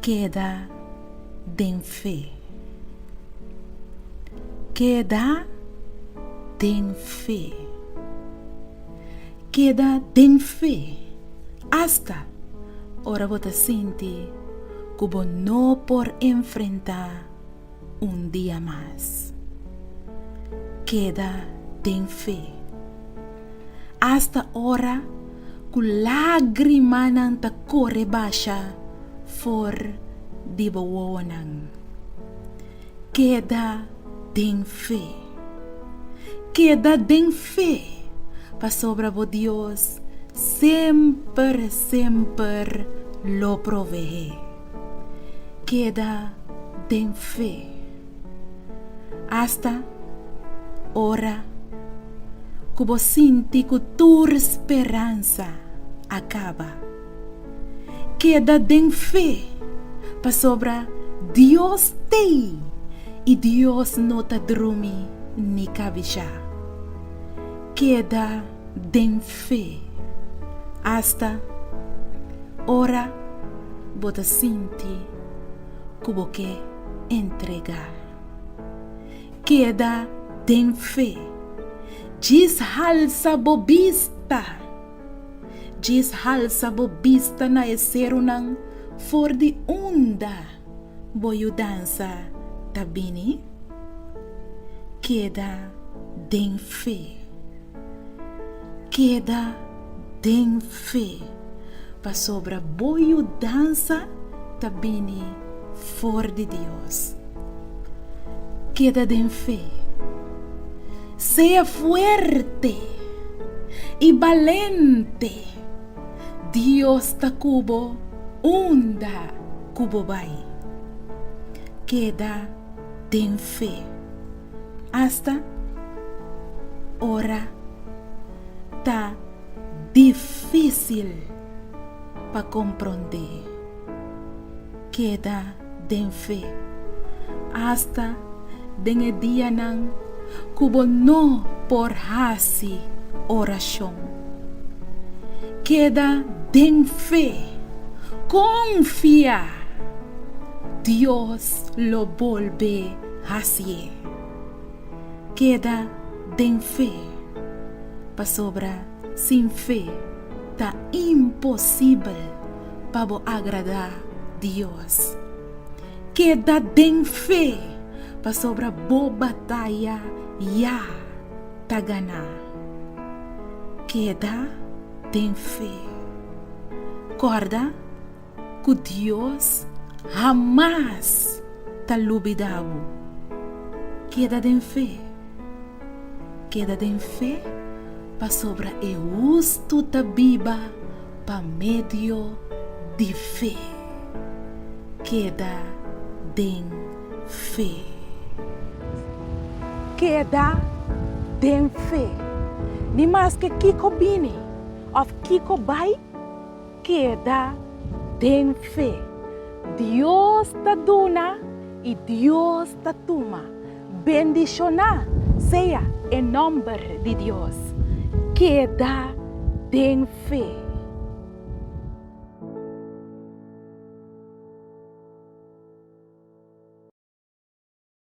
queda den fe. Queda den fe. Queda den fe hasta ora vos te sientes como no por enfrentar un día más. Queda den fe hasta ora ku lágrima nang ta corre basha for di bawonan. Queda den fe. Queda den fe pa sobra bo Dios sempre lo provee. Queda den fe hasta ora kubo sinti ku tu esperanza acaba. Queda den fe pa sobra Dios te y Dios no te drumi ni cabisha. Queda den fe hasta ora bota sinti kubo que entregar. Queda den fe jis halsa bobista. Jis halsa bobista na eserunang for di onda boyu dansa tabini. Queda den fe. Queda den fe pa sobra boyu dansa tabini for di Dios. Queda den fe. Sea fuerte y valiente. Dios ta cubo onda cubo bay. Queda den fe hasta ora ta difícil pa comprender. Queda den fe hasta den el día nang kubo no por hasi oración. Queda den fe, confía, Dios lo volve así. Queda den fe, pa sobra sin fe ta imposible pa bo agradar Dios. Queda den fe pa sobra bo batalla ya ta ganar. Queda den fe. Corda que Dios jamás ta olvidado. Queda den fe. Queda den fe pa sobra e justo ta viva pa medio de fe. Queda den fe. Queda den fe. Ni más que Kiko Bini of Kiko Bay. Queda den fe. Dios ta duna y Dios ta tuma. Bendiciona sea en nombre de Dios. Queda den fe.